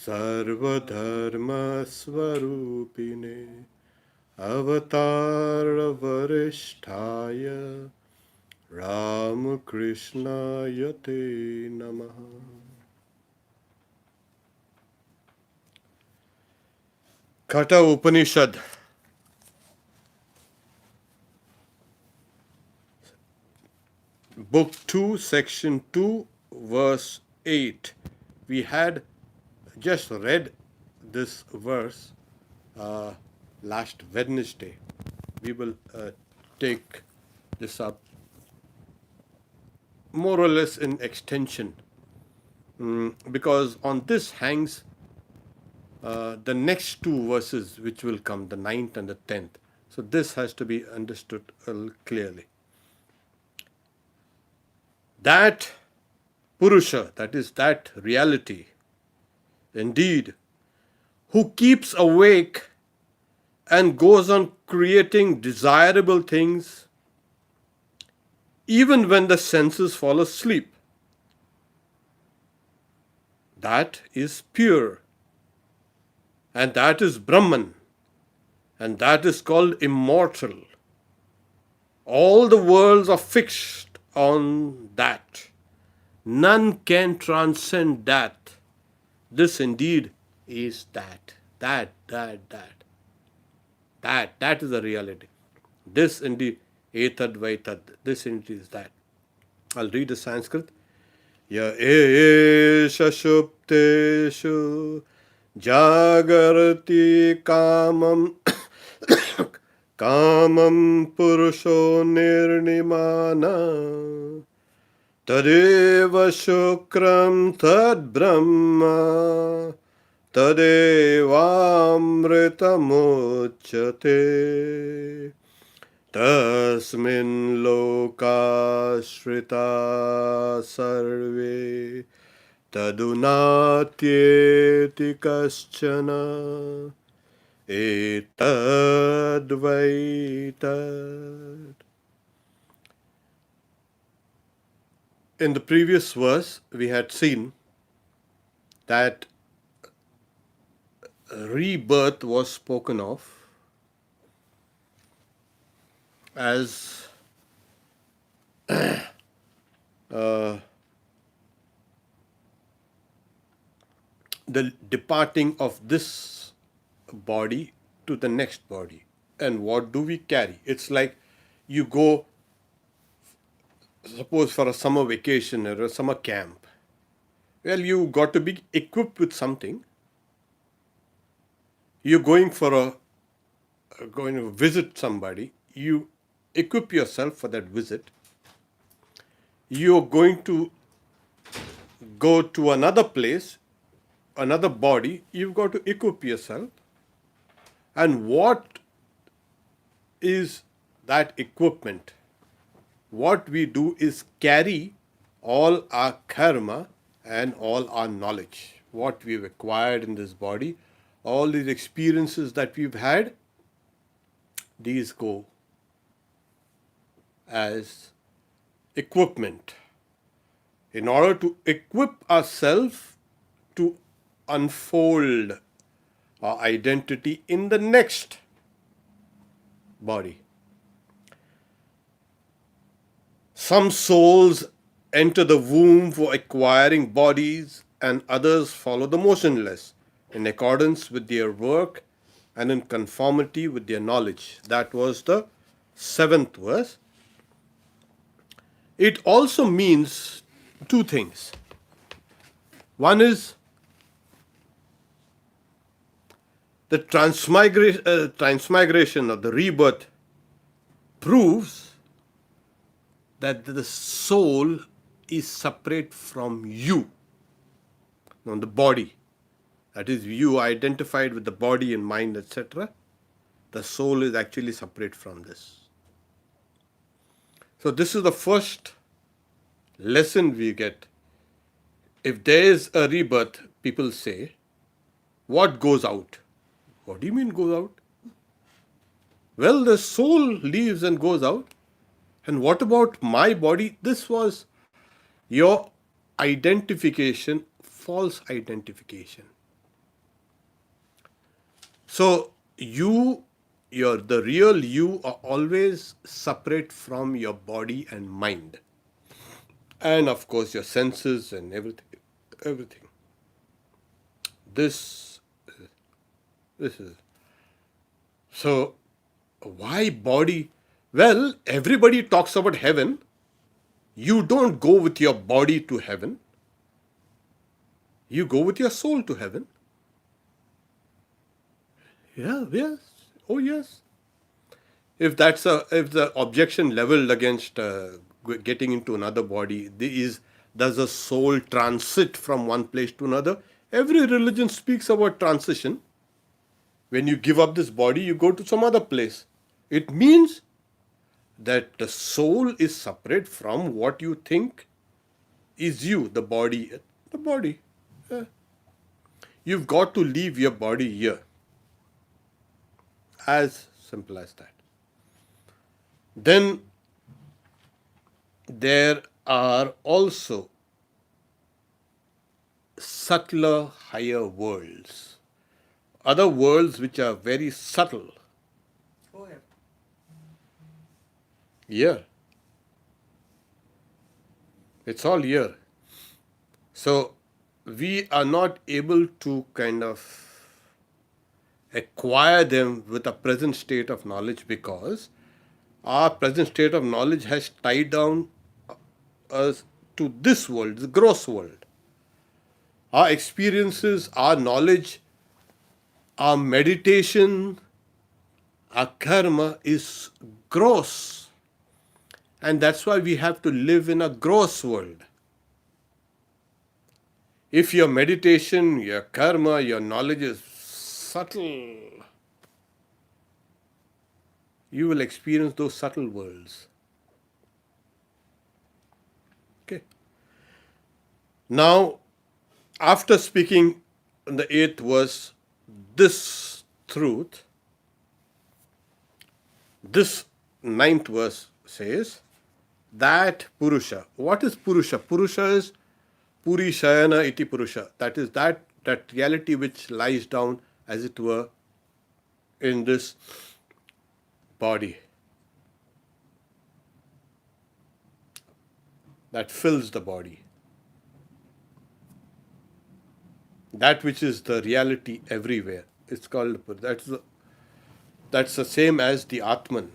Sarvadharma Swarupine Avatar Varishtaya Ramakrishna Yate Namaha. Katha Upanishad, Book 2, Section 2, Verse 8. We had just read this verse last Wednesday. We will take this up more or less in extension because on this hangs the next two verses which will come, the 9th and the 10th. So this has to be understood clearly. That Purusa, that is that reality, indeed, who keeps awake and goes on creating desirable things even when the senses fall asleep, that is pure, and that is Brahman, and that is called immortal. All the worlds are fixed on that. None can transcend that. This indeed is that. That is the reality. This indeed, etad vaitad. This indeed is that. I'll read the Sanskrit. Ya esha shupteshu jagarati kamam kamam purusho nirnimana tadeva shukram tad brahma tadevamritamuchyate tasmin lokashrita sarve tadunatyeti kaschana etadvaitad. In the previous verse, we had seen that rebirth was spoken of as the departing of this body to the next body. And what do we carry? It's like you go, suppose for a summer vacation or a summer camp. Well, you got to be equipped with something. You're going to visit somebody. You equip yourself for that visit. You're going to go to another place, another body. You've got to equip yourself. And what is that equipment? What we do is carry all our karma and all our knowledge, what we've acquired in this body, all these experiences that we've had, these go as equipment in order to equip ourselves to unfold our identity in the next body. Some souls enter the womb for acquiring bodies, and others follow the motionless in accordance with their work and in conformity with their knowledge. That was the 7th verse. It also means two things. One is the transmigration of the rebirth proves that the soul is separate from you, from the body. That is, you identified with the body and mind, etc. The soul is actually separate from this. So this is the first lesson we get. If there is a rebirth, people say, what goes out? What do you mean goes out? Well, the soul leaves and goes out. And what about my body? This was your identification, false identification. So the real you are always separate from your body and mind, and of course your senses and everything. This this is so. Why body? Well, everybody talks about heaven. You don't go with your body to heaven. You go with your soul to heaven. Yeah, yes. Oh, yes. If the objection leveled against getting into another body does a soul transit from one place to another? Every religion speaks about transition. When you give up this body, you go to some other place. It means that the soul is separate from what you think is you, the body. The body. Yeah. You've got to leave your body here. As simple as that. Then there are also subtler, higher worlds. Other worlds which are very subtle. Oh, yeah. Here. It's all here. So we are not able to kind of acquire them with a present state of knowledge because our present state of knowledge has tied down us to this world, the gross world. Our experiences, our knowledge, our meditation, our karma is gross. And that's why we have to live in a gross world. If your meditation, your karma, your knowledge is subtle, you will experience those subtle worlds. Okay. Now, after speaking in the 8th verse, this truth, this 9th verse says that Purusa. What is Purusa? Purusa is Puri Shayana iti Purusha. That is that reality which lies down, as it were, in this body. That fills the body. That which is the reality everywhere. It's called, that's the same as the Atman.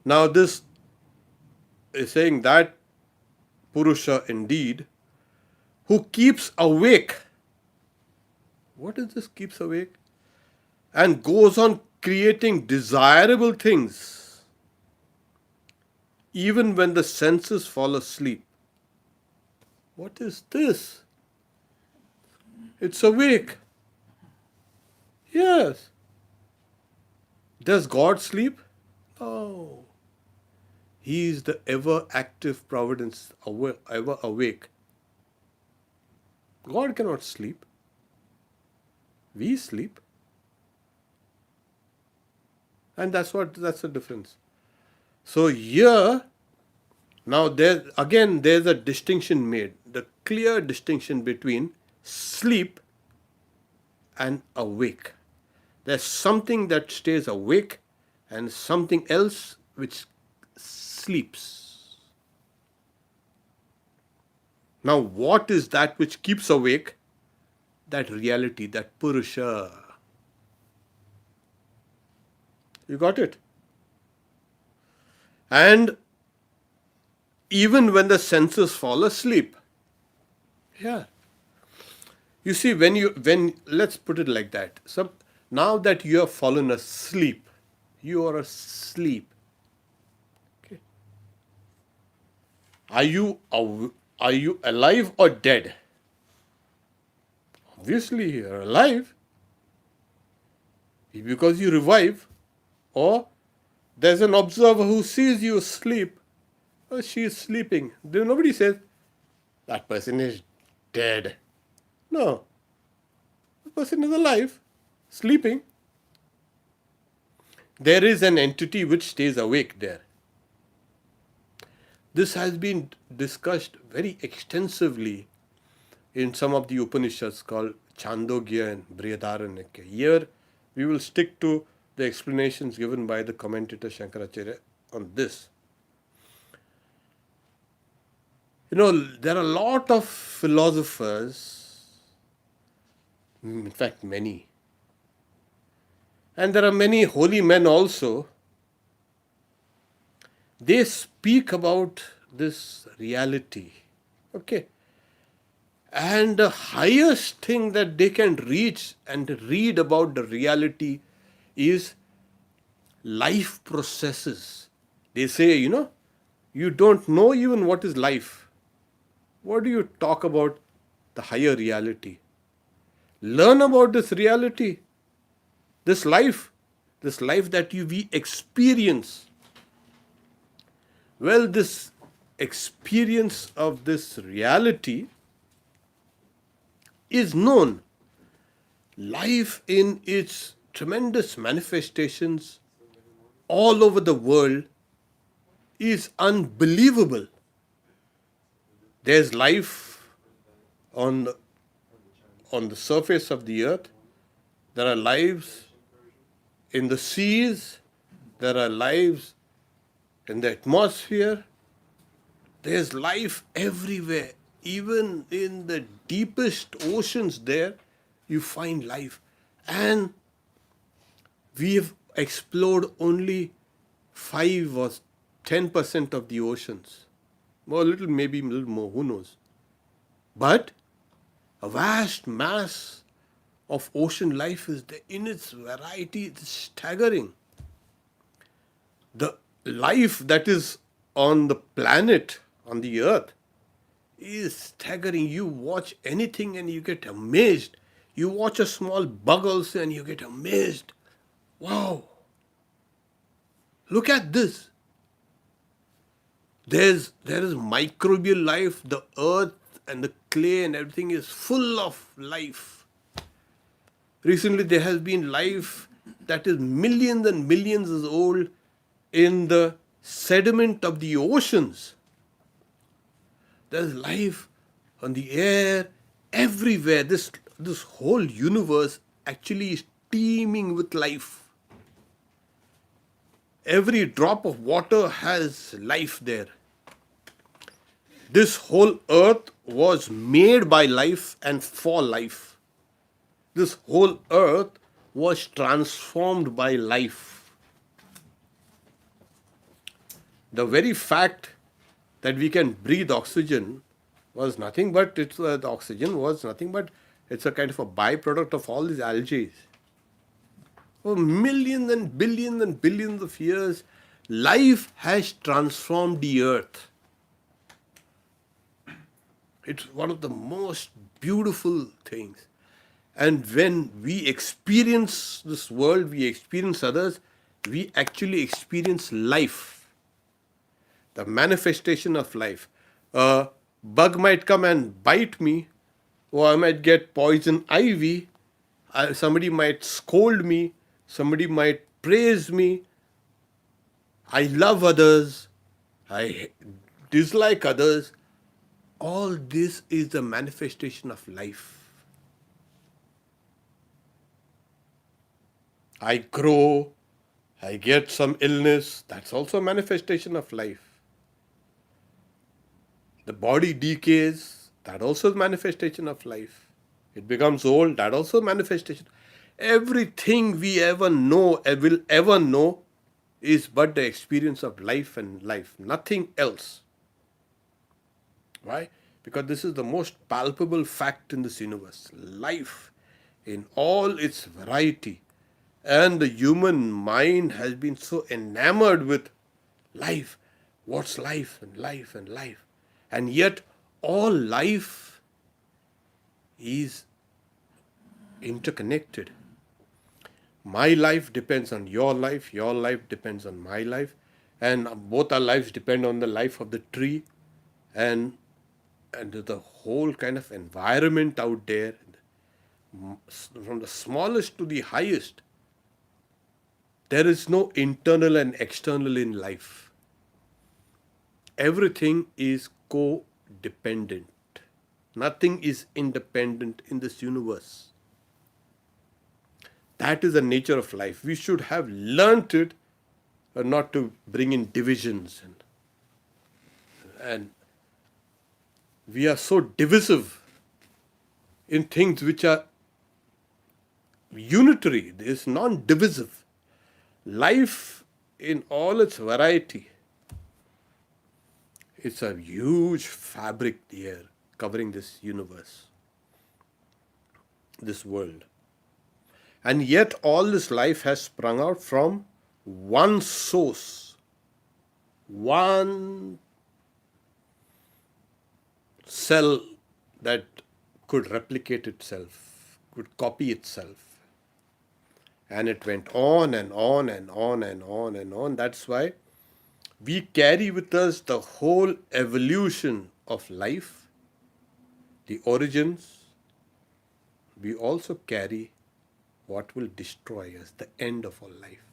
Now this is saying that Purusha indeed, who keeps awake. What is this keeps awake? And goes on creating desirable things, even when the senses fall asleep. What is this? It's awake. Yes. Does God sleep? No. He is the ever active providence, ever awake. God cannot sleep. We sleep. And that's the difference. So here, now there's a distinction made, the clear distinction between sleep and awake. There's something that stays awake and something else which sleeps. Now, what is that which keeps awake? That reality, that Purusha. You got it? And even when the senses fall asleep. Yeah. You see, when let's put it like that. So now that you have fallen asleep, you are asleep. Okay. Are you alive or dead? Obviously, you're alive because you revive, or there's an observer who sees you asleep. Oh, she is sleeping. Then nobody says that person is dead. No, the person is alive, sleeping. There is an entity which stays awake there. This has been discussed very extensively in some of the Upanishads called Chandogya and Brihadaranyaka. Here, We will stick to the explanations given by the commentator Shankaracharya on this. There are a lot of philosophers, in fact, many, and there are many holy men also. They speak about this reality. Okay. And the highest thing that they can reach and read about the reality is life processes. They say, you don't know even what is life. What do you talk about the higher reality? Learn about this reality, this life that we experience. Well, this experience of this reality is known. Life in its tremendous manifestations all over the world is unbelievable. There's life on the surface of the earth. There are lives in the seas. There are lives in the atmosphere. There's life everywhere. Even in the deepest oceans there, you find life. And we have explored only 5 or 10% of the oceans. Or maybe a little more, who knows. But a vast mass of ocean life is there. In its variety, it's staggering. The life that is on the planet, on the earth, is staggering. You watch anything and you get amazed. You watch a small bug also and you get amazed. Wow! Look at this. There is microbial life. The earth and the clay and everything is full of life. Recently there has been life that is millions and millions years old in the sediment of the oceans. There's life on the air, everywhere. This whole universe actually is teeming with life. Every drop of water has life there. This whole earth was made by life and for life. This whole earth was transformed by life. The very fact that we can breathe oxygen was nothing but, the oxygen was nothing but, it's a kind of a byproduct of all these algae. For millions and billions of years, life has transformed the earth. It's one of the most beautiful things. And when we experience this world, we experience others, we actually experience life. The manifestation of life. A bug might come and bite me, or I might get poison ivy, somebody might scold me, somebody might praise me. I love others, I dislike others. All this is the manifestation of life. I grow, I get some illness, that's also a manifestation of life. The body decays, that also is manifestation of life. It becomes old, that also manifestation. Everything we ever know, will ever know, is but the experience of life and life, nothing else. Why? Because this is the most palpable fact in this universe. Life in all its variety. And the human mind has been so enamored with life. What's life and life and life? And yet all life is interconnected. My life depends on your life depends on my life, and both our lives depend on the life of the tree and the whole kind of environment out there, from the smallest to the highest. There is no internal and external in life. Everything is codependent. Nothing is independent in this universe. That is the nature of life. We should have learnt it, not to bring in divisions. And we are so divisive in things which are unitary. There is non-divisive. Life in all its variety. It's a huge fabric here covering this universe, this world. And yet all this life has sprung out from one source, one cell that could replicate itself, could copy itself. And it went on and on and on and on and on. That's why we carry with us the whole evolution of life, the origins. We also carry what will destroy us, the end of our life.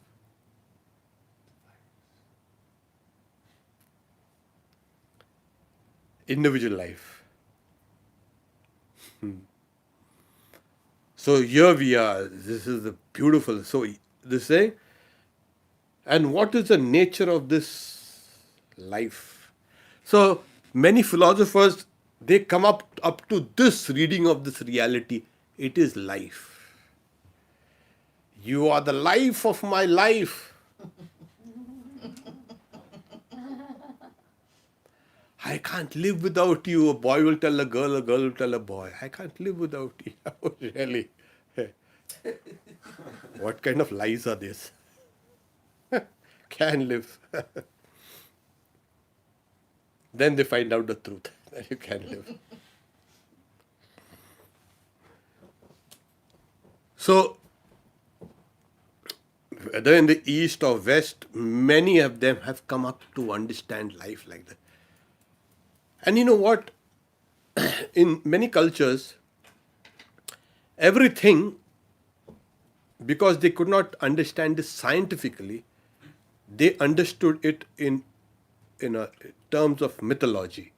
Individual life. So here we are. This is the beautiful. So this saying, and what is the nature of this life? So many philosophers, they come up to this reading of this reality. It is life. You are the life of my life. I can't live without you. A boy will tell a girl will tell a boy. I can't live without you. Oh, really? What kind of lies are these? Can live. Then they find out the truth that you can live. So, whether in the East or West, many of them have come up to understand life like that. And you know what? In many cultures, everything, because they could not understand this scientifically, they understood it in terms of mythology,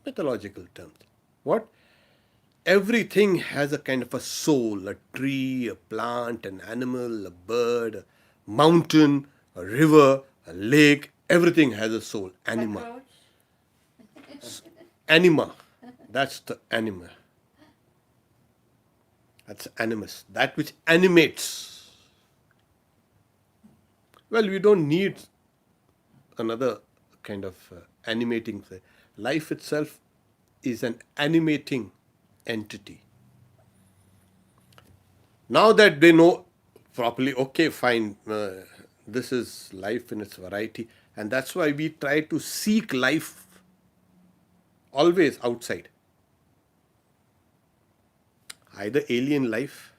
mythological terms. What? Everything has a kind of a soul, a tree, a plant, an animal, a bird, a mountain, a river, a lake. Everything has a soul. Anima. Anima. That's the anima. That's animus. That which animates. Well, we don't need another kind of animating thing. Life itself is an animating entity. Now that they know properly, okay, fine, this is life in its variety, and that's why we try to seek life always outside. Either alien life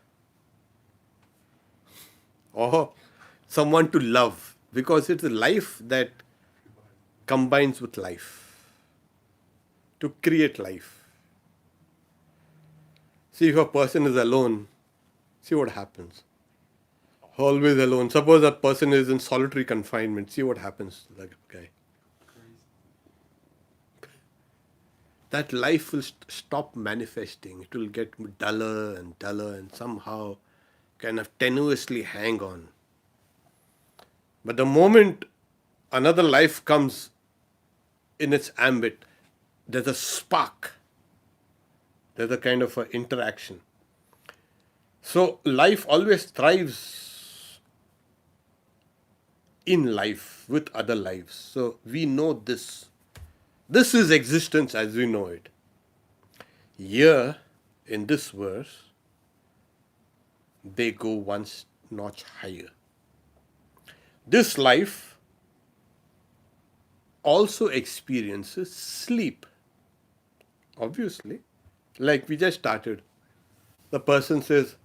or someone to love, because it's a life that combines with life to create life. See, if a person is alone, see what happens. Always alone. Suppose a person is in solitary confinement, see what happens to that guy. That life will stop manifesting. It will get duller and duller and somehow kind of tenuously hang on. But the moment another life comes in its ambit, there's a spark. There's a kind of interaction. So life always thrives in life with other lives. So we know this. This is existence as we know it. Here, in this verse, they go one notch higher. This life also experiences sleep. Obviously, like we just started. The person says,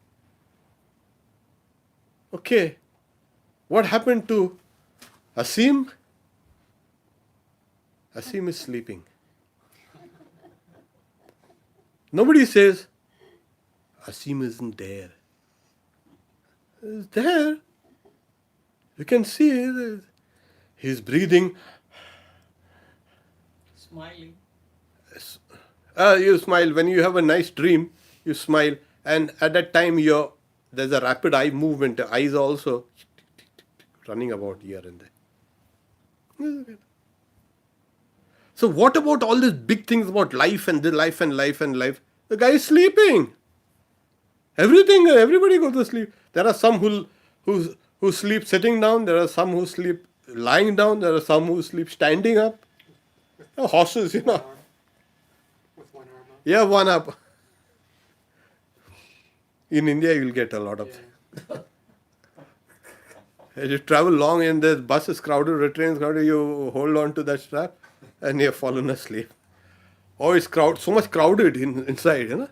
okay, what happened to Asim? Asim is sleeping. Nobody says, Asim isn't there. He's there. You can see it. He's breathing. Smiling. You smile. When you have a nice dream, you smile. And at that time, your there's a rapid eye movement. The eyes are also running about here and there. So what about all these big things about life and the life and life and life? The guy is sleeping. Everybody goes to sleep. There are some who sleep sitting down. There are some who sleep lying down. There are some who sleep standing up. Horses, With one arm up. Yeah, one up. In India, you'll get a lot of. Yeah. As you travel long and the bus is crowded, the train is crowded, you hold on to that strap and you've fallen asleep. Oh, it's so much crowded inside, you know.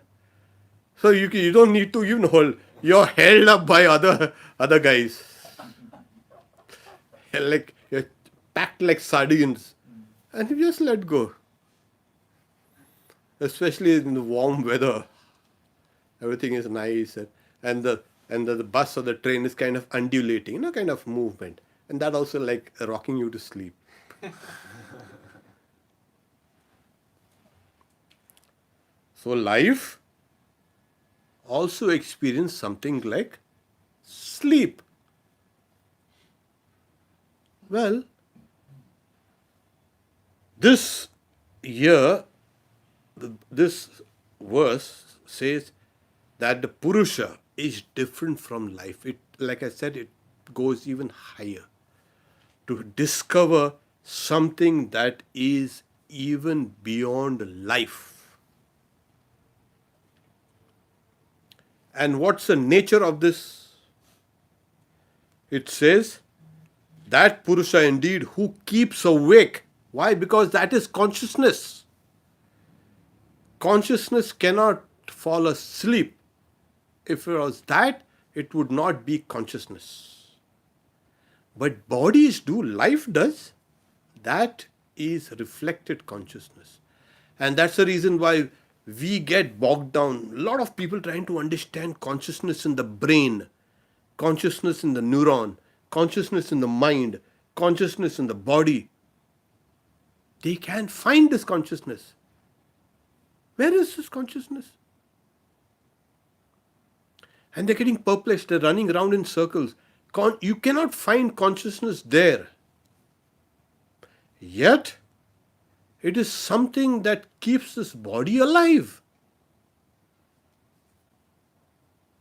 So you don't need to even hold. You're held up by other guys. You're packed like sardines, and you just let go. Especially in the warm weather, everything is nice, and the bus or the train is kind of undulating, kind of movement, and that also like rocking you to sleep. So life also experience something like sleep. Well, this verse says that the Purusa is different from life. It, like I said, it goes even higher to discover something that is even beyond life. And what's the nature of this? It says that Purusa indeed who keeps awake. Why? Because that is consciousness. Consciousness cannot fall asleep. If it was that, it would not be consciousness. But bodies do, life does. That is reflected consciousness. And that's the reason why we get bogged down. A lot of people trying to understand consciousness in the brain, consciousness in the neuron, consciousness in the mind, consciousness in the body. They can't find this consciousness. Where is this consciousness? And they're getting perplexed. They're running around in circles. You cannot find consciousness there. Yet, it is something that keeps this body alive.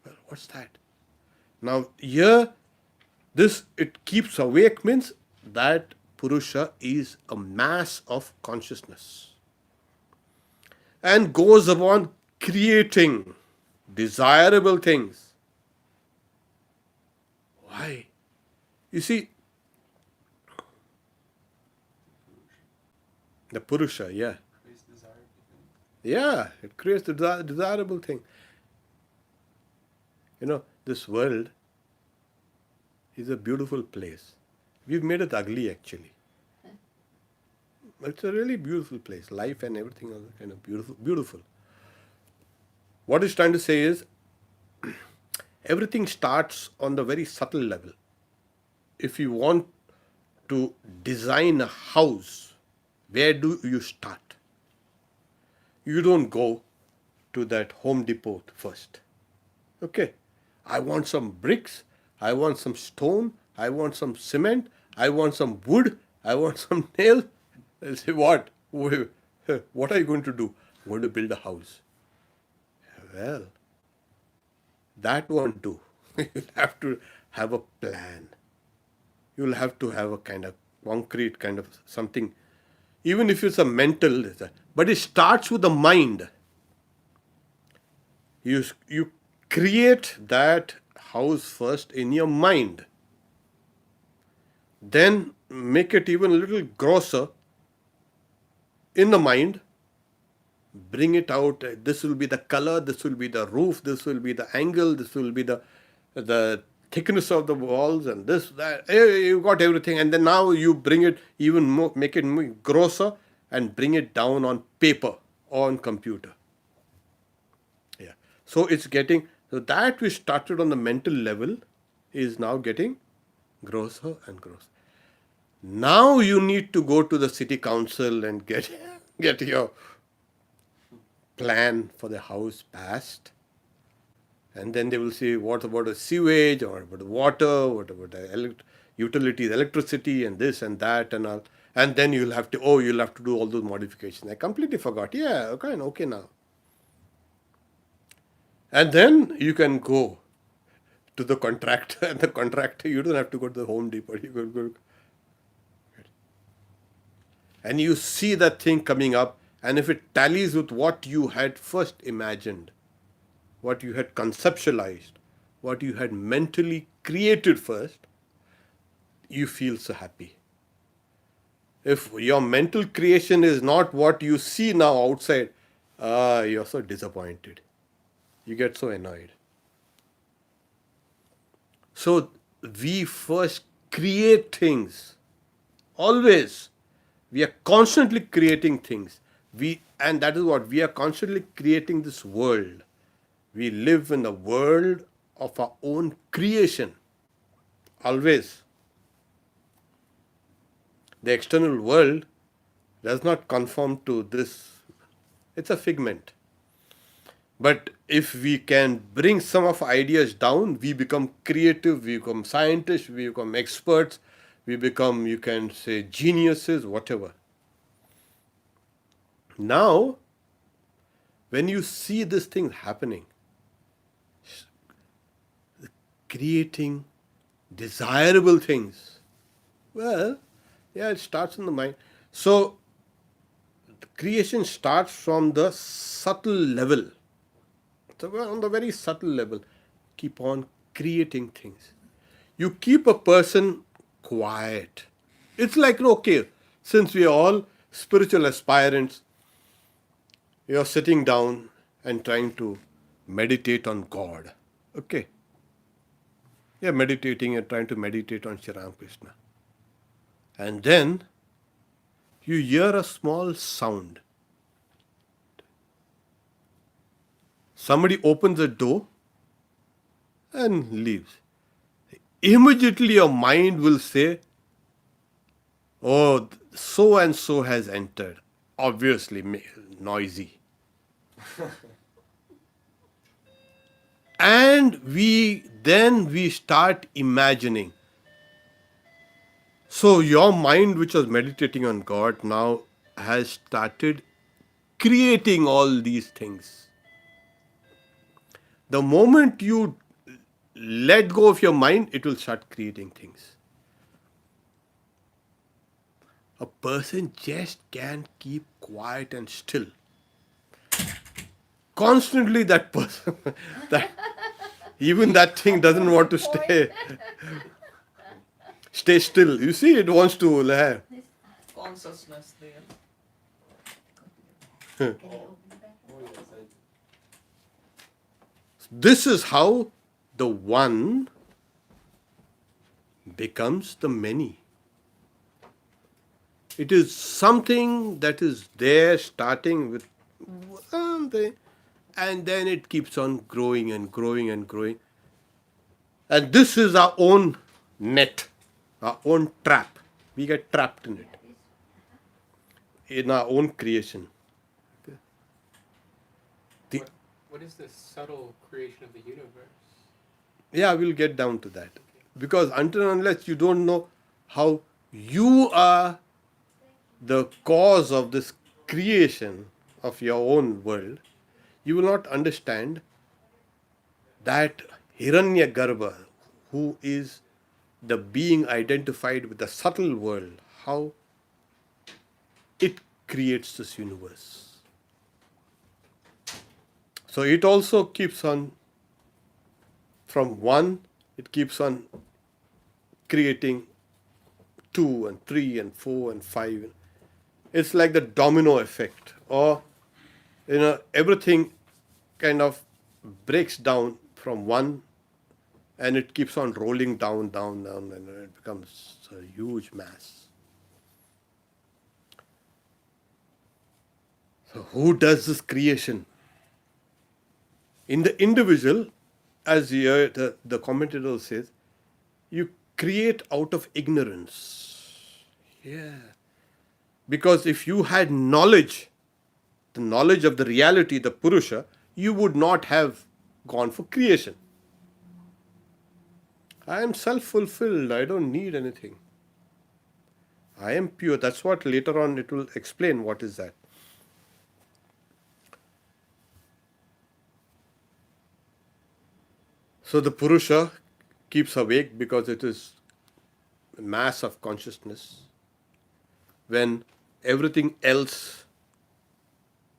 Well, what's that? Now, here, it keeps awake means that Purusa is a mass of consciousness and goes upon creating desirable things. Why? You see, the Purusa, yeah. Yeah, it creates the desirable thing. This world is a beautiful place. We've made it ugly, actually. It's a really beautiful place. Life and everything is kind of beautiful. What it's trying to say is, everything starts on the very subtle level. If you want to design a house, where do you start? You don't go to that Home Depot first. Okay, I want some bricks, I want some stone, I want some cement, I want some wood, I want some nails. They'll say, what? What are you going to do? I'm going to build a house. Well, that won't do. You'll have to have a plan. You'll have to have a kind of concrete kind of something. Even if it's a mental, but it starts with the mind. You create that house first in your mind. Then make it even a little grosser in the mind. Bring it out. This will be the color, this will be the roof, this will be the angle, this will be the thickness of the walls, and this, that. You got everything. And then now you bring it even more, make it more grosser and bring it down on paper or on computer. Yeah. So it's getting, so that which started on the mental level is now getting grosser and grosser. Now you need to go to the city council and get your plan for the house passed. And then they will say, what about the sewage, or what about the water, what about the utilities, electricity, and this and that and all. And then you'll have to do all those modifications. I completely forgot. Yeah, okay now. And then you can go to the contractor, and the contractor, you don't have to go to the Home Depot. You go, and you see that thing coming up, and if it tallies with what you had first imagined, what you had conceptualized, what you had mentally created first, you feel so happy. If your mental creation is not what you see now outside, you're so disappointed. You get so annoyed. So we first create things. Always. We are constantly creating things. And that is what we are constantly creating this world. We live in a world of our own creation. Always. The external world does not conform to this. It's a figment. But if we can bring some of our ideas down, we become creative, we become scientists, we become experts, we become, you can say, geniuses, whatever. Now, when you see this thing happening, creating desirable things, well, yeah, it starts in the mind. So, the creation starts from the subtle level. So, on the very subtle level, keep on creating things. You keep a person quiet. It's like, okay, since we are all spiritual aspirants, you're sitting down and trying to meditate on God. Okay. You're meditating and trying to meditate on Sri Ramakrishna. And then you hear a small sound. Somebody opens the door and leaves. Immediately your mind will say, oh, so and so has entered. Obviously noisy. And we start imagining. So your mind, which was meditating on God, now has started creating all these things. The moment you let go of your mind, it will start creating things. A person just can't keep quiet and still. Constantly that person, even that thing doesn't want to stay still. You see, it wants to have Consciousness there. This is how the one becomes the many. It is something that is there starting with something, and then it keeps on growing and growing and growing. And this is our own net, our own trap. We get trapped in it, in our own creation. What is the subtle creation of the universe? Yeah, we'll get down to that. Because until and unless you don't know how you are the cause of this creation of your own world, you will not understand that Hiranyagarbha, who is the being identified with the subtle world, how it creates this universe. So it also keeps on, from one, it keeps on creating 2 and 3 and 4 and 5. It's like the domino effect, or everything kind of breaks down from one, and it keeps on rolling down, and it becomes a huge mass. So who does this creation? In the individual, as the commentator says, you create out of ignorance. Yeah. Because if you had knowledge, the knowledge of the reality, the Purusa, you would not have gone for creation. I am self-fulfilled. I don't need anything. I am pure. That's what later on it will explain what is that. So the Purusa keeps awake because it is mass of consciousness. When everything else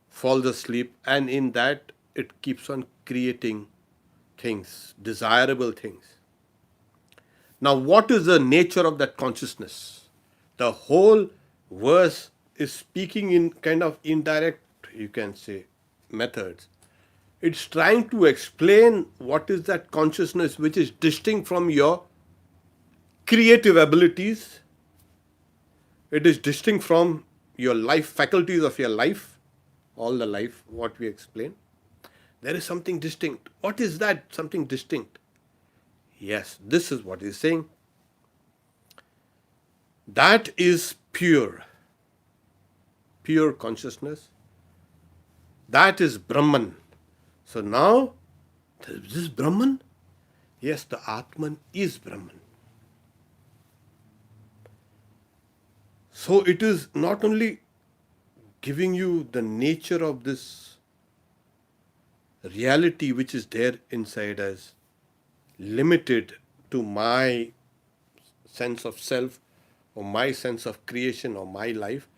falls asleep, and in that it keeps on creating things, desirable things. Now, what is the nature of that consciousness? The whole verse is speaking in kind of indirect, you can say, methods. It's trying to explain what is that consciousness which is distinct from your creative abilities. It is distinct from your life, faculties of your life, all the life, what we explain. There is something distinct. What is that something distinct? Yes, this is what he's saying. That is pure consciousness. That is Brahman. So now, this is Brahman? Yes, the Atman is Brahman. So it is not only giving you the nature of this reality which is there inside us, limited to my sense of self or my sense of creation or my life,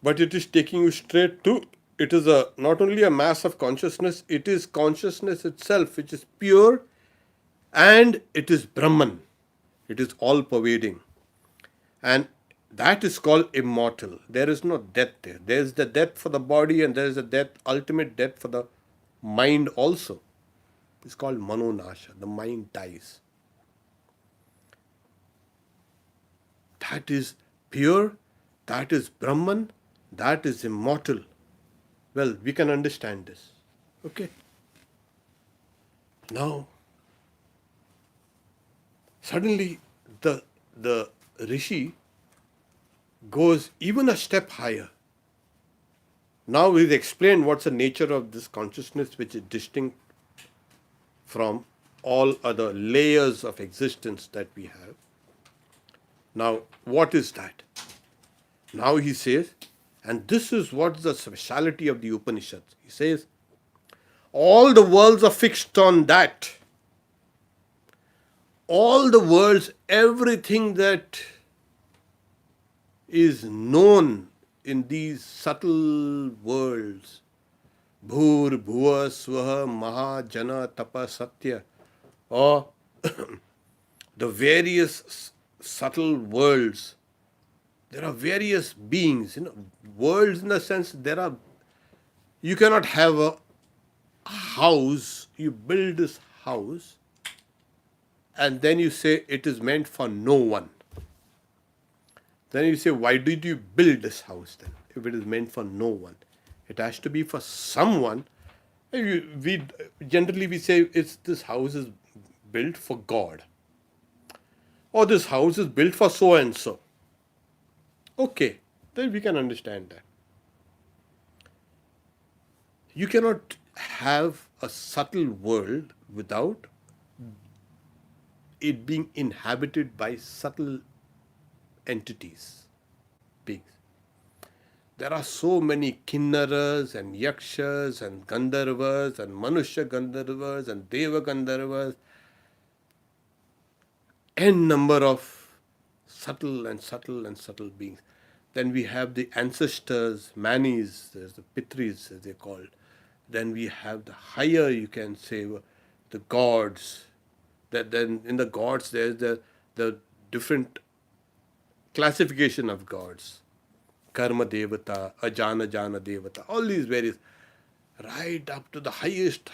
but it is taking you straight to, it is not only a mass of consciousness, it is consciousness itself which is pure, and it is Brahman. It is all pervading. And that is called immortal. There is no death there. There is the death for the body, and there is the death, ultimate death for the mind also. It's called manonasha. The mind dies. That is pure, that is Brahman, that is immortal. Well, we can understand this. Okay. Now, suddenly the Rishi goes even a step higher. Now we've explained what's the nature of this consciousness which is distinct from all other layers of existence that we have. Now, what is that? Now he says, and this is what's the speciality of the Upanishads. He says, all the worlds are fixed on that. All the worlds, everything that is known in these subtle worlds, Bhur, Bhuva, Swaha, Maha, Jana, Tapa, Satya, or the various subtle worlds. There are various beings, worlds in the sense you cannot have a house, you build this house, and then you say it is meant for no one. Then you say, why did you build this house then, if it is meant for no one? It has to be for someone. We generally say this house is built for God, or this house is built for so and so. Okay, then we can understand that. You cannot have a subtle world without it being inhabited by subtle entities, beings. There are so many kinnaras and yakshas and gandharvas and manusha gandharvas and deva gandharvas, n number of subtle and subtle and subtle beings. Then we have the ancestors, manis, there's the pitris as they're called. Then we have the higher, you can say, the gods. Then in the gods there's the different classification of gods. Karma Devata, Ajana Jana Devata, all these various, right up to the highest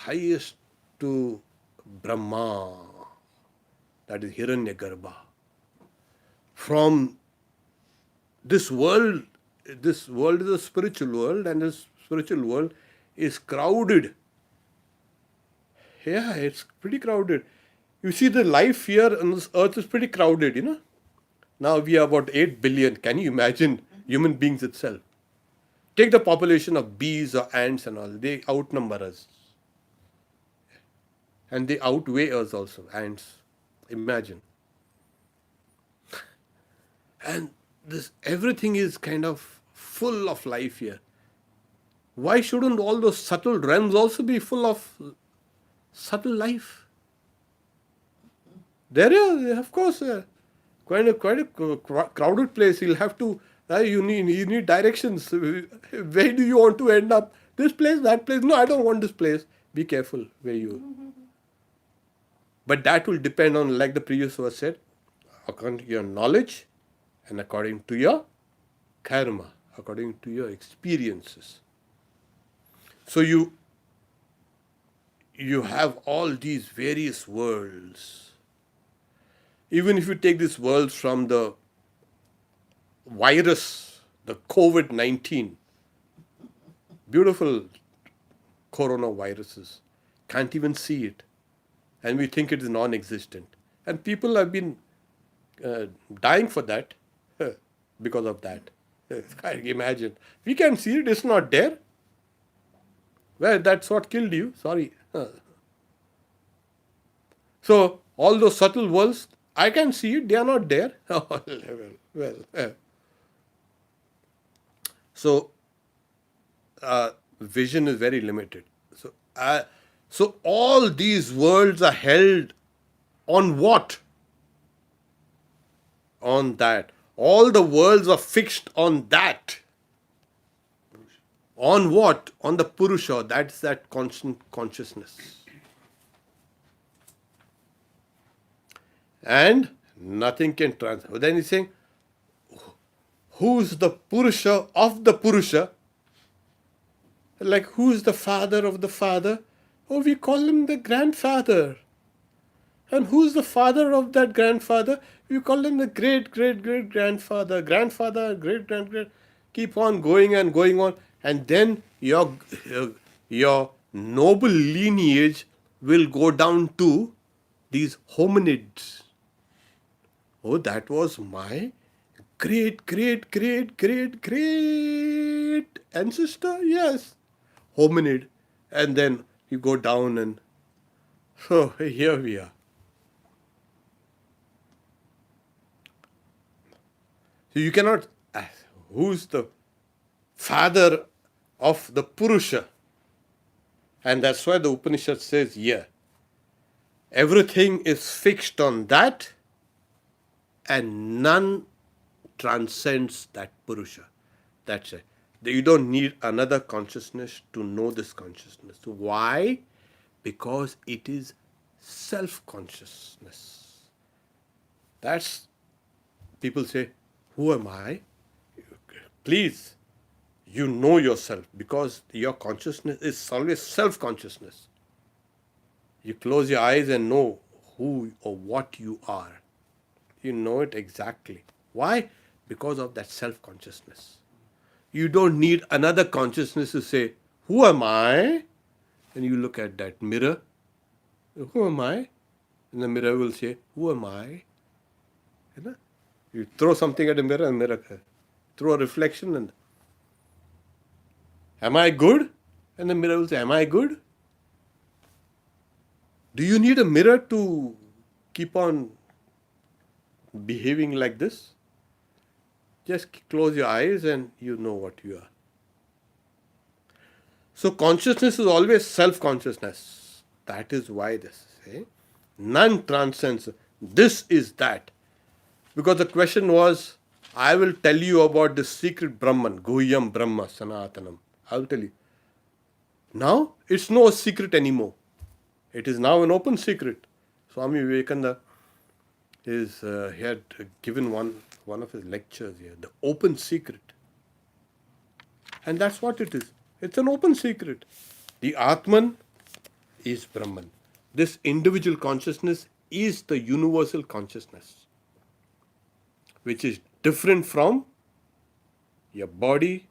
to Brahma, that is Hiranyagarbha. From this world is a spiritual world, and this spiritual world is crowded. Yeah, it's pretty crowded. You see, the life here on this earth is pretty crowded, Now we are about 8 billion. Can you imagine human beings itself? Take the population of bees or ants and all. They outnumber us. And they outweigh us also, ants. Imagine. And this everything is kind of full of life here. Why shouldn't all those subtle realms also be full of subtle life? There is, of course, quite a crowded place. You'll have to. You need directions. Where do you want to end up? This place, that place? No, I don't want this place. Be careful where you. But that will depend on, like the previous verse said, according to your knowledge and according to your karma, according to your experiences. So you have all these various worlds. Even if you take these worlds from the virus, the COVID-19, beautiful coronaviruses, can't even see it. And we think it is non-existent. And people have been dying for that because of that. I imagine. We can see it, it's not there. Well, that's what killed you. Sorry. So, all those subtle worlds, I can see it, they are not there. well. So, vision is very limited. So all these worlds are held on what? On that. All the worlds are fixed on that. On what? On the Purusa. That's that constant consciousness. And nothing can transfer. Then he's saying, who's the Purusa of the Purusa? Like, who's the father of the father? Oh, we call him the grandfather. And who's the father of that grandfather? We call him the great-great-great-grandfather. Grandfather, great-great-great. Keep on going and going on. And then your noble lineage will go down to these hominids. Oh, that was my great ancestor? Yes. Hominid. And then you go down and so here we are. So you cannot ask, who's the father of the Purusa? And that's why the Upanishad says, yeah, everything is fixed on that and none transcends that Purusa. That's it. You don't need another consciousness to know this consciousness. Why? Because it is self-consciousness. That's, people say, who am I? Please, you know yourself because your consciousness is always self-consciousness. You close your eyes and know who or what you are. You know it exactly. Why? Because of that self-consciousness. You don't need another consciousness to say, who am I? And you look at that mirror. Who am I? And the mirror will say, who am I? You throw something at a mirror and mirror throw a reflection and am I good? And the mirror will say, am I good? Do you need a mirror to keep on behaving like this? Just close your eyes and you know what you are. So consciousness is always self-consciousness. That is why this is none transcends. This is that. Because the question was, I will tell you about the secret Brahman, Guhyam Brahma Sanatanam. I will tell you. Now it's no secret anymore. It is now an open secret. Swami Vivekananda he had given one of his lectures here, the open secret. And that's what it is. It's an open secret. The Atman is Brahman. This individual consciousness is the universal consciousness, which is different from your body,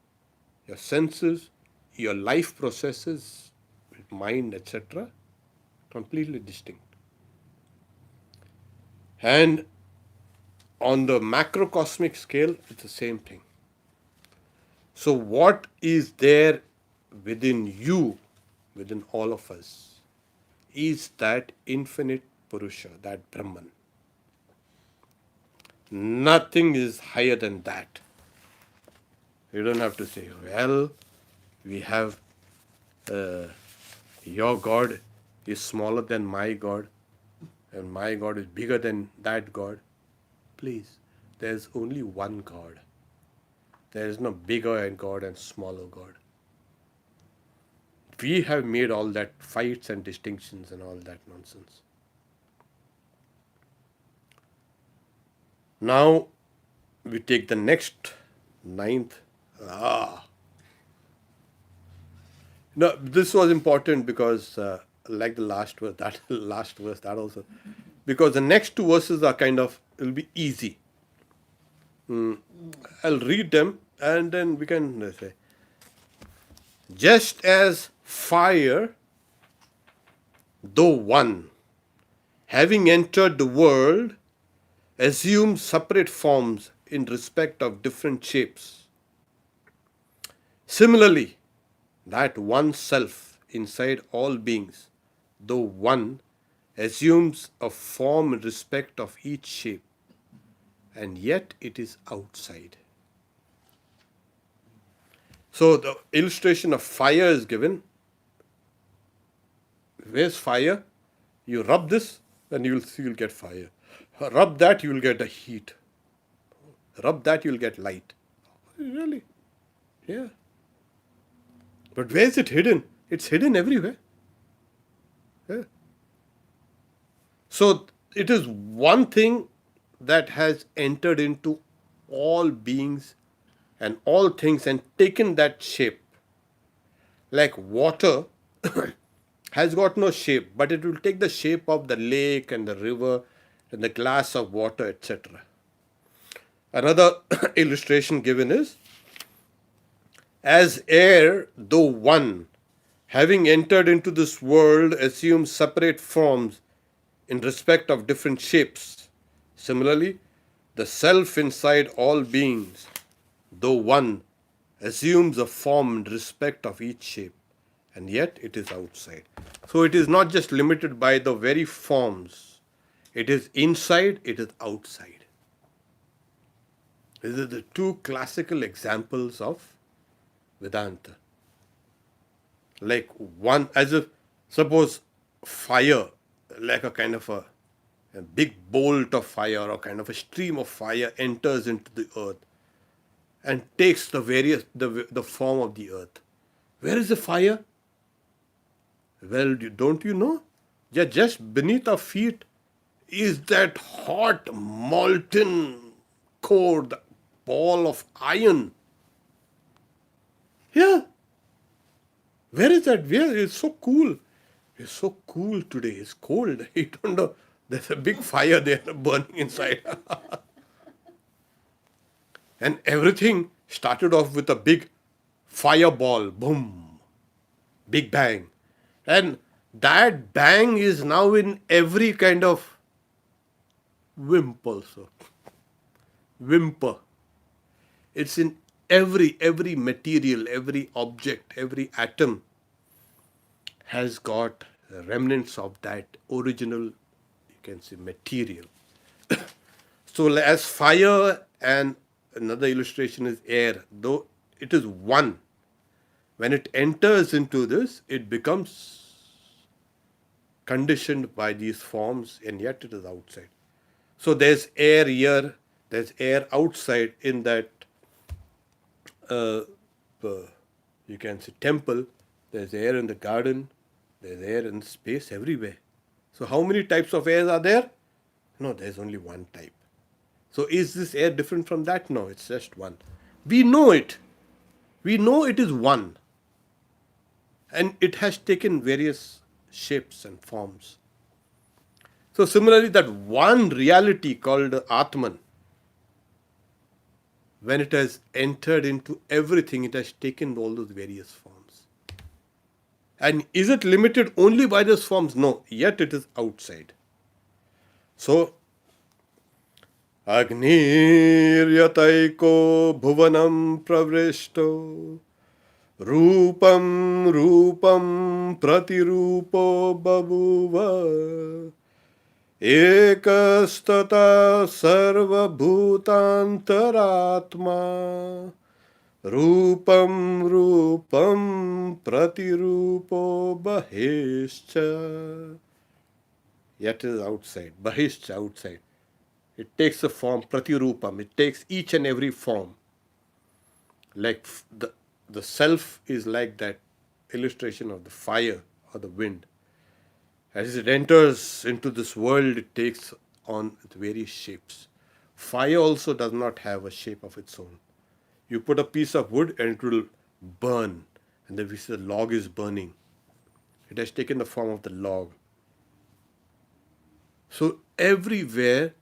your senses, your life processes, mind, etc. Completely distinct. And on the macrocosmic scale, it's the same thing. So what is there within you, within all of us, is that infinite Purusa, that Brahman. Nothing is higher than that. You don't have to say, well, we have your God is smaller than my God, and my God is bigger than that God. Please, there's only one God. There is no bigger God and smaller God. We have made all that fights and distinctions and all that nonsense. Now we take the next ninth. No, this was important because, like the last verse, that last verse, that also, because the next two verses are kind of, it'll be easy. I'll read them and then we can say, just as fire, though one, having entered the world, assumes separate forms in respect of different shapes. Similarly, that one self inside all beings, though one, assumes a form in respect of each shape, and yet it is outside. So the illustration of fire is given. Where's fire? You rub this, and you'll get fire. Rub that, you will get a heat. Rub that, you'll get light. Really? Yeah. But where is it hidden? It's hidden everywhere. Yeah. So it is one thing that has entered into all beings and all things and taken that shape. Like water has got no shape, but it will take the shape of the lake and the river and the glass of water, etc. Another illustration given is, as air, though one, having entered into this world, assumes separate forms in respect of different shapes. Similarly, the self inside all beings, though one, assumes a form in respect of each shape, and yet it is outside. So it is not just limited by the very forms. It is inside, it is outside. These are the two classical examples of Vedanta. Like one, as if, suppose fire, like a kind of a big bolt of fire or kind of a stream of fire enters into the earth and takes the form of the earth. Where is the fire? Well, don't you know? Yeah, just beneath our feet is that hot molten core, the ball of iron. Yeah. Where is that? Where? It's so cool. It's so cool today. It's cold. You don't know. There's a big fire there burning inside. And everything started off with a big fireball. Boom. Big bang. And that bang is now in every kind of wimp also. Whimper. It's in every material, every object, every atom has got remnants of that original, you can say, material. So as fire, and another illustration is air, though it is one. When it enters into this, it becomes conditioned by these forms, and yet it is outside. So there's air here, there's air outside in that, you can say, temple. There's air in the garden, there's air in space everywhere. So how many types of air are there? No, there's only one type. So is this air different from that? No, it's just one. We know it. We know it is one. And it has taken various shapes and forms. So similarly, that one reality called Atman, when it has entered into everything, it has taken all those various forms. And is it limited only by those forms? No, yet it is outside. So, Agnir yataiko bhuvanam pravrishto Rupam rupam pratirupo babuva ekastata sarva bhutantaratma Rupam rupam pratirupo bahishcha. Yet is outside. Bahishcha, outside. It takes a form, pratirupam. It takes each and every form. Like the self is like that illustration of the fire or the wind. As it enters into this world, it takes on various shapes. Fire also does not have a shape of its own. You put a piece of wood and it will burn. And then we say the log is burning. It has taken the form of the log. So everywhere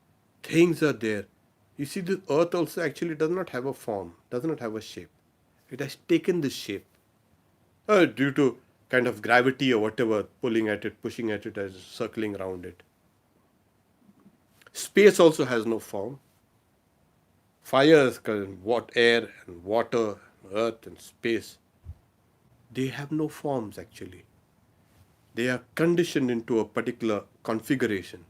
things are there. You see, the earth also actually does not have a form, does not have a shape. It has taken this shape due to kind of gravity or whatever, pulling at it, pushing at it, as circling around it. Space also has no form. Fire, air and water, earth and space, they have no forms actually. They are conditioned into a particular configuration.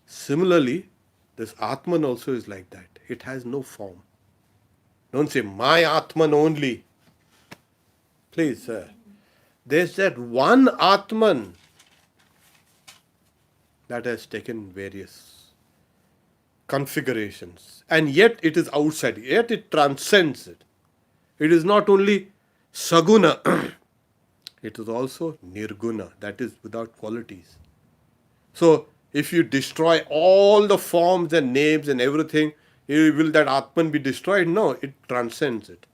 Similarly, this Atman also is like that. It has no form. Don't say, my Atman only. Please, sir. There's that one Atman that has taken various configurations. And yet it is outside. Yet it transcends it. It is not only Saguna, it is also Nirguna, that is without qualities. So, if you destroy all the forms and names and everything, will that Atman be destroyed? No, it transcends it.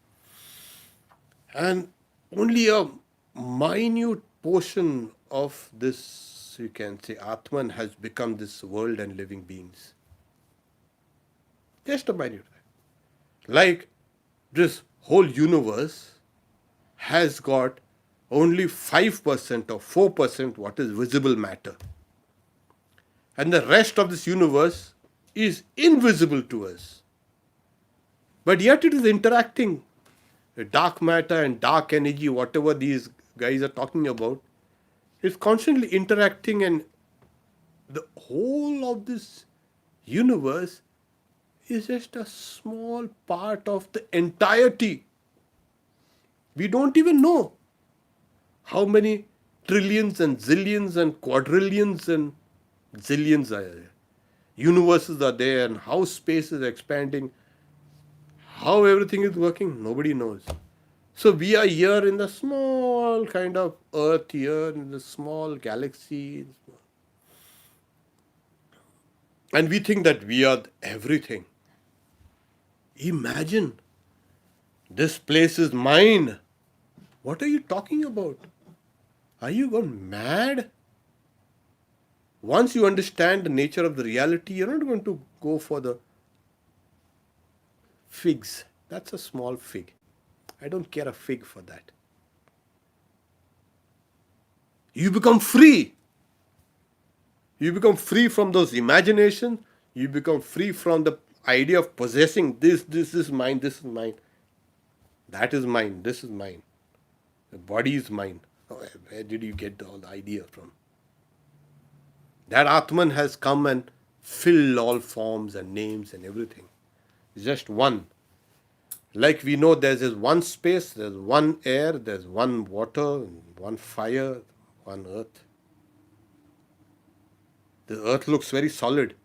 And only a minute portion of this, you can say, Atman has become this world and living beings. Just a minute. Like this whole universe has got only 5% or 4% what is visible matter. And the rest of this universe is invisible to us. But yet it is interacting. The dark matter and dark energy, whatever these guys are talking about, is constantly interacting, and the whole of this universe is just a small part of the entirety. We don't even know how many trillions and zillions and quadrillions and zillions are there. Universes are there, and how space is expanding, how everything is working, nobody knows. So we are here in the small kind of earth here, in the small galaxy. And we think that we are everything. Imagine, this place is mine. What are you talking about? Are you gone mad? Once you understand the nature of the reality, you're not going to go for the figs. That's a small fig. I don't care a fig for that. You become free. You become free from those imaginations. You become free from the idea of possessing this is mine, this is mine. That is mine, this is mine. The body is mine. Oh, where did you get all the idea from? That Atman has come and filled all forms and names and everything. It's just one. Like we know there's this one space, there's one air, there's one water, one fire, one earth. The earth looks very solid.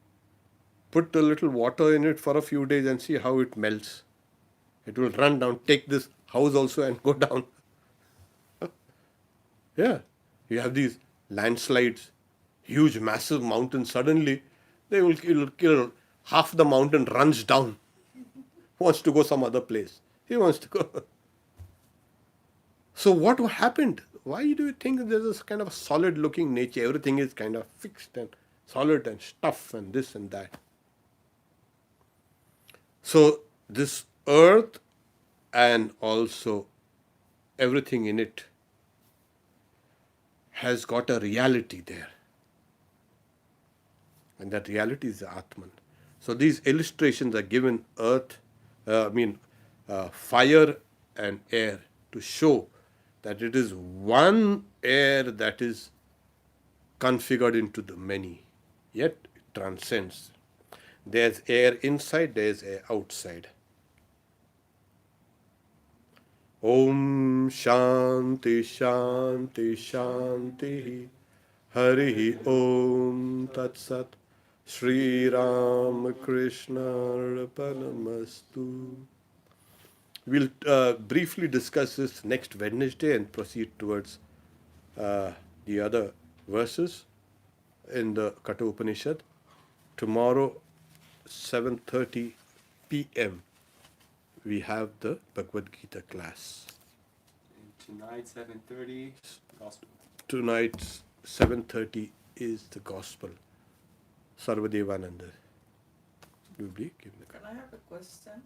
Put a little water in it for a few days and see how it melts. It will run down. Take this house also and go down. Yeah. You have these landslides, huge, massive mountains. Suddenly, it'll kill half the mountain runs down. Wants to go some other place. He wants to go. So what happened? Why do you think there's this kind of a solid looking nature? Everything is kind of fixed and solid and stuff and this and that. So this earth and also everything in it has got a reality there. And that reality is the Atman. So these illustrations are given earth, fire and air to show that it is one air that is configured into the many, yet it transcends. There's air inside, there's air outside. Om Shanti Shanti Shanti Hari Om Tat Sat Sri Ram Krishna Arpanamastu. We'll briefly discuss this next Wednesday and proceed towards the other verses in the Katha Upanishad. Tomorrow, 7:30 p.m., we have the Bhagavad Gita class. And tonight, 7:30, gospel. Tonight, 7:30 is the gospel. Sarvadevananda will be given the Can I have a question?